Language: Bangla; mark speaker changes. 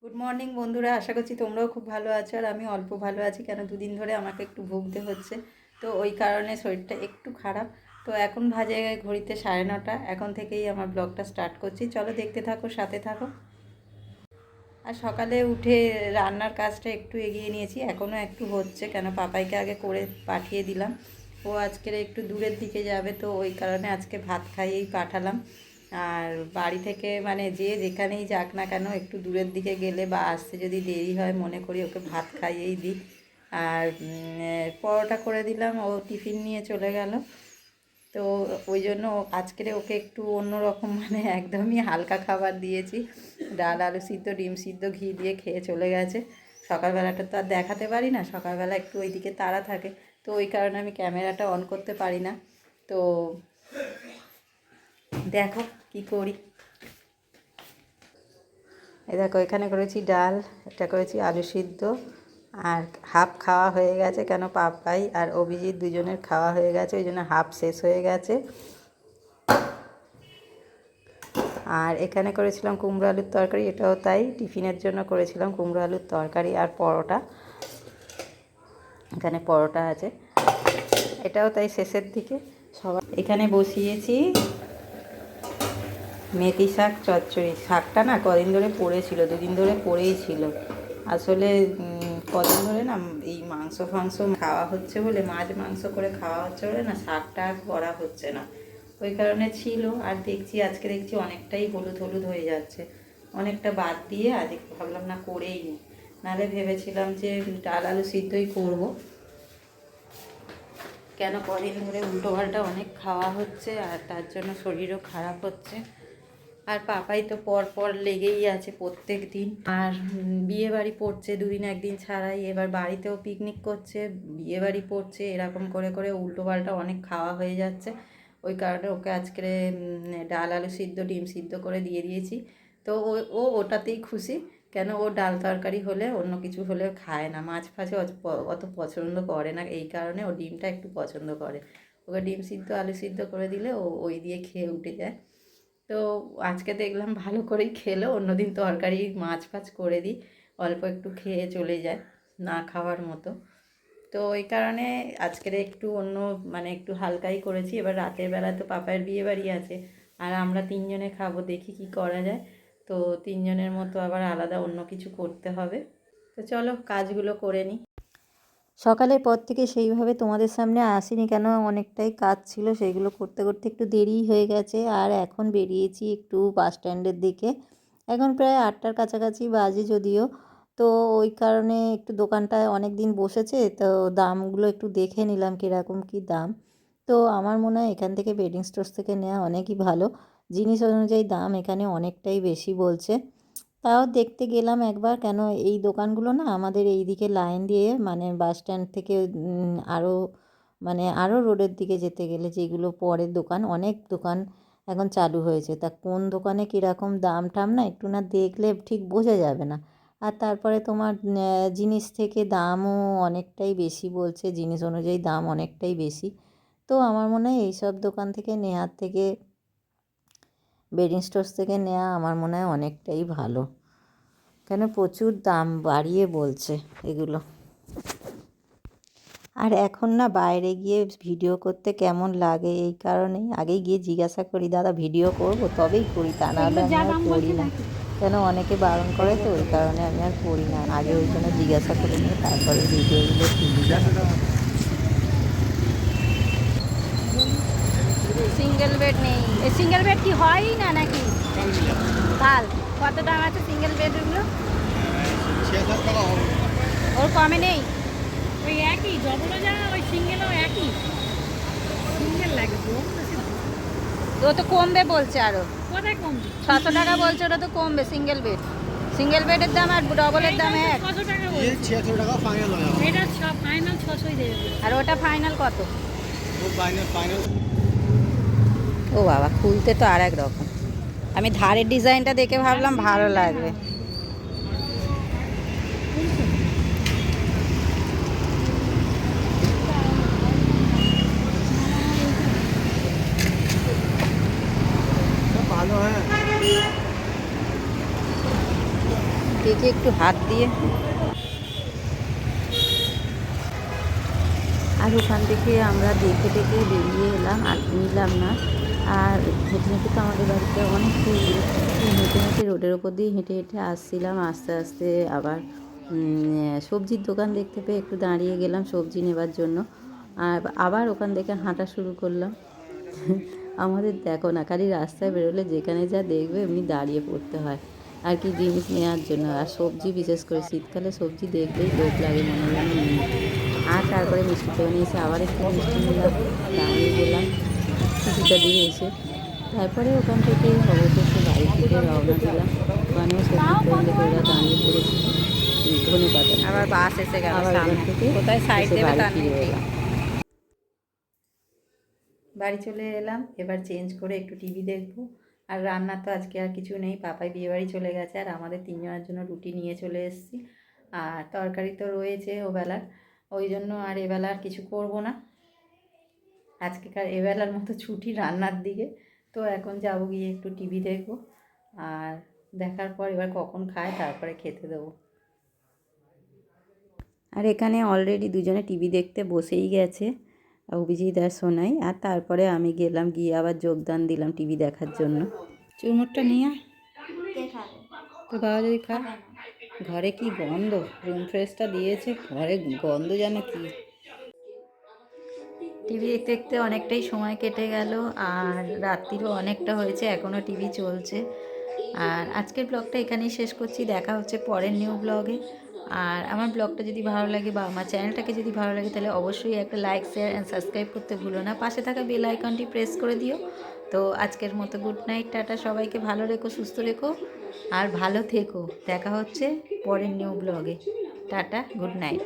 Speaker 1: গুড মর্নিং বন্ধুরা, আশা করছি তোমরাও খুব ভালো আছো। আর আমি অল্প ভালো আছি, কেন দুদিন ধরে আমাকে একটু ভুগতে হচ্ছে। তো ওই কারণে শরীরটা একটু খারাপ। তো এখন বাজে ঘড়িতে 9:30। এখন থেকেই আমার ব্লগটা স্টার্ট করছি, চলো দেখতে থাকো, সাথে থাকো। আর সকালে উঠে রান্নার কাজটা একটু এগিয়ে নিয়েছি, এখনও একটু হচ্ছে, কেন পাপাইকে আগে করে পাঠিয়ে দিলাম। ও আজকের একটু দূরের দিকে যাবে, তো ওই কারণে আজকে ভাত খাইয়েই পাঠালাম। আর বাড়ি থেকে মানে যে যেখানেই যাক না কেন, একটু দূরের দিকে গেলে বা আসতে যদি দেরি হয়, মনে করি ওকে ভাত খাইয়েই দিই। আর পরোটা করে দিলাম, ও টিফিন নিয়ে চলে গেল। তো ওই জন্য আজকের ওকে একটু অন্যরকম মানে একদমই হালকা খাবার দিয়েছি। ডাল, আলু সিদ্ধ, ডিম সিদ্ধ, ঘি দিয়ে খেয়ে চলে গেছে। সকালবেলাটা তো আর দেখাতে পারি না, সকালবেলা একটু ওইদিকে তাড়া থাকে, তো ওই কারণে আমি ক্যামেরাটা অন করতে পারি না। তো দেখো কি করি। এই দেখো, এখানে করেছি ডাল, এটা করেছি আলু সিদ্ধ। আর হাফ খাওয়া হয়ে গেছে, কেন পাপাই আর অভিজিৎ দুজনের খাওয়া হয়ে গেছে, ওই জন্য হাফ শেষ হয়ে গেছে। আর এখানে করেছিলাম কুমড়ো আলুর তরকারি, এটাও তাই, টিফিনের জন্য করেছিলাম কুমড়ো আলুর তরকারি আর পরোটা। এখানে পরোটা আছে, এটাও তাই শেষের দিকে। সবাই এখানে বসিয়েছি মেথি শাক চচ্চড়ি। শাকটা না কদিন ধরে পড়েছিল, দুদিন ধরে পড়েই ছিল। আসলে কদিন ধরে না এই মাংস খাওয়া হচ্ছে বলে, মাছ মাংস করে খাওয়া হচ্ছে বলে না, শাকটা আর করা হচ্ছে না। ওই কারণে ছিল। আর আজকে দেখছি অনেকটাই হলুদ হলুদ হয়ে যাচ্ছে, অনেকটা বাদ দিয়ে আজ ভাবলাম না করেই নি। নাহলে ভেবেছিলাম যে ডাল আলু সিদ্ধই করব, কেন কদিন ধরে উল্টোপাল্টা অনেক খাওয়া হচ্ছে, আর তার জন্য শরীরও খারাপ হচ্ছে। আর পাপাই তো পর পর লেগেই আছে প্রত্যেক দিন। আর বিয়ে বাড়ি পড়ছে দুদিন একদিন ছাড়াই, এবার বাড়িতেও পিকনিক করছে, বিয়ে বাড়ি পড়ছে, এরকম করে করে উল্টোপাল্টা অনেক খাওয়া হয়ে যাচ্ছে। ওই কারণে ওকে আজকে ডাল আলু সিদ্ধ ডিম সিদ্ধ করে দিয়ে দিয়েছি। তো ও ও ওটাতেই খুশি, কেন ও ডাল তরকারি হলে অন্য কিছু হলে খায় না, মাছ ফাছে অত পছন্দ করে না, এই কারণে ও ডিমটা একটু পছন্দ করে। ওকে ডিম সিদ্ধ আলু সিদ্ধ করে দিলে ও ওই দিয়ে খেয়ে উঠে যায়। তো আজকে দেখলাম ভালো করেই খেলো, অন্যদিন তরকারি মাছ ফাছ করে দিই, অল্প একটু খেয়ে চলে যায়, না খাওয়ার মতো। তো ওই কারণে আজকের একটু অন্য মানে একটু হালকাই করেছি। এবার রাতের বেলা তো পাপায়ের বিয়ে বাড়ি আছে, আর আমরা তিনজনে খাবো, দেখি কি করা যায়। তো তিনজনের মতো আবার আলাদা অন্য কিছু করতে হবে। তো চলো কাজগুলো করে নিই। সকালের পর থেকে সেইভাবে তোমাদের সামনে আসিনি, কেন অনেকটাই কাজ ছিল, সেইগুলো করতে করতে একটু দেরিই হয়ে গেছে। আর এখন বেরিয়েছি একটু বাস স্ট্যান্ডের দিকে, এখন প্রায় 8টার কাছাকাছি বাজে যদিও। তো ওই কারণে একটু দোকানটায় অনেক দিন বসেছে, তো দামগুলো একটু দেখে নিলাম কীরকম কী দাম। তো আমার মনে হয় এখান থেকে বেডিং স্টোর্স থেকে নেওয়া অনেকই ভালো, জিনিস অনুযায়ী দাম এখানে অনেকটাই বেশি বলছে। তাও দেখতে গেলাম একবার, কেন এই দোকানগুলো না আমাদের এই দিকে লাইন দিয়ে মানে বাস স্ট্যান্ড থেকে আরও মানে আরও রোডের দিকে যেতে গেলে যেগুলো পরের দোকান, অনেক দোকান এখন চালু হয়েছে। তা কোন দোকানে কীরকম দাম টাম না একটু না দেখলে ঠিক বোঝা যাবে না। আর তারপরে তোমার জিনিস থেকে দামও অনেকটাই বেশি বলছে, জিনিস অনুযায়ী দাম অনেকটাই বেশি। তো আমার মনে হয় এইসব দোকান থেকে নেওয়ার থেকে বেডিং স্টোর্স থেকে নেওয়া আমার মনে হয় অনেকটাই ভালো, কেন প্রচুর দাম বাড়িয়ে বলছে এগুলো। আর এখন না বাইরে গিয়ে ভিডিও করতে কেমন লাগে, এই কারণেই আগেই গিয়ে জিজ্ঞাসা করি, দাদা ভিডিও করব, তবেই করি, তা নাহলে আমি আর করি না। কেন অনেকে বারণ করে, তো ওই কারণে আমি আর করি না, আগে ওই জন্য জিজ্ঞাসা করে নিয়ে তারপরে ভিডিওগুলো তুলি।
Speaker 2: সিঙ্গেল বেড নেই, এই সিঙ্গেল বেড কি হয়ই না নাকি? কাল কত দাম আছে সিঙ্গেল বেডগুলো? ওর কমে নেই?
Speaker 3: ওই একই ডবলও যা ওই সিঙ্গেলও একই সিঙ্গেল লাগে
Speaker 2: ও তো কমবে বলছে, আরও
Speaker 3: কোথায় কমবে?
Speaker 2: 600 টাকা বলছে, ওটা তো কমবে সিঙ্গেল বেড। সিঙ্গেল বেডের দাম আর ডবলের দাম এক।
Speaker 3: 600 টাকা বলছে,
Speaker 4: 600 টাকা ফাইনাল হয়।
Speaker 3: এটা ফাইনাল 600ই দেবে।
Speaker 2: আর ওটা ফাইনাল কত?
Speaker 4: ও ফাইনাল
Speaker 2: ও বাবা, খুলতে তো আর এক রকম। আমি ধারের ডিজাইনটা দেখে ভাবলাম ভালো লাগবে।
Speaker 4: ভালো হ্যাঁ।
Speaker 1: দেখি একটু হাত দিয়ে। আর ওখান থেকে আমরা দেখে দেখে বেরিয়ে এলাম, আর নিলাম না। আর হেঁটে হেঁটে তো আমাদের বাড়িতে অনেক দূর, হেঁটে হেঁটে রোডের ওপর দিয়ে হেঁটে হেঁটে আসছিলাম। আস্তে আস্তে আবার সবজির দোকান দেখতে পেয়ে একটু দাঁড়িয়ে গেলাম সবজি নেবার জন্য। আর আবার ওখান থেকে হাঁটা শুরু করলাম। আমাদের দেখো না, খালি রাস্তায় বেরোলে যেখানে যা দেখবে এমনি দাঁড়িয়ে পড়তে হয় আর কি জিনিস নেওয়ার জন্য। আর সবজি, বিশেষ করে শীতকালে সবজি দেখলেই লোভ লাগে, মনে যেন নেই। আর তারপরে মিষ্টি দোকানে এসে আবার একটু মিষ্টি নিলাম, দাঁড়িয়ে গেলাম কিছুটা দূরে এসে। তারপরে ওখান থেকে অবশেষে বাড়ির দিকে রওনা দিলাম। ওখানেও সবজির দোকান থেকে ওরা দাঁড়িয়ে পড়েছিল ধনে পাতা।
Speaker 2: আবার বাস এসে গেল
Speaker 1: আবার ওখান থেকে
Speaker 2: কোথায় সাইড
Speaker 1: এসে
Speaker 2: দেবে
Speaker 1: বাড়ি
Speaker 2: তার নেই
Speaker 1: ফিরে
Speaker 2: ঠিক।
Speaker 1: এলাম। বাড়ি চলে এলাম, এবার চেঞ্জ করে একটু টিভি দেখবো। আর রান্না তো আজকে আর কিছু নেই, পাপাই বিয়েবাড়ি চলে গেছে, আর আমাদের তিনজনের জন্য রুটি নিয়ে চলে এসেছি। আর তরকারি তো রয়েছে ওবেলার, ওই জন্য আর এবেলা আর কিছু করব না। আজকেকার এবেলার মতো ছুটি রান্নার দিকে। তো এখন যাবো গিয়ে একটু টিভি দেখবো, আর দেখার পর এবার কখন খায় তারপরে খেতে দেবো। আর এখানে অলরেডি দুজনে টিভি দেখতে বসেই গেছে, অভিজিৎ আর সোনাই। আর তারপরে আমি গেলাম, গিয়ে আবার যোগদান দিলাম টিভি দেখার জন্য। চুরমুরটা নিয়ে তো বাবা যদি খা। ঘরে কি গন্ধ, রুম ফ্রেশটা দিয়েছে, ঘরে গন্ধ যেন কি। টিভি দেখতে দেখতে অনেকটাই সময় কেটে গেল, আর রাত্রিরও অনেকটা হয়েছে, এখনও টিভি চলছে। আর আজকের ব্লগটা এখানেই শেষ করছি, দেখা হচ্ছে পরের নিউ ব্লগে। আর আমার ব্লগটা যদি ভালো লাগে বা আমার চ্যানেলটাকে যদি ভালো লাগে, তাহলে অবশ্যই একটা লাইক, শেয়ার অ্যান্ড সাবস্ক্রাইব করতে ভুলো না। পাশে থাকা বেল আইকনটি প্রেস করে দিও। তো আজকের মতো গুড নাইট, টাটা। সবাইকে ভালো রেখো, সুস্থ রেখো আর ভালো থেকো। দেখা হচ্ছে পরের নিউ ব্লগে। Tata, good night.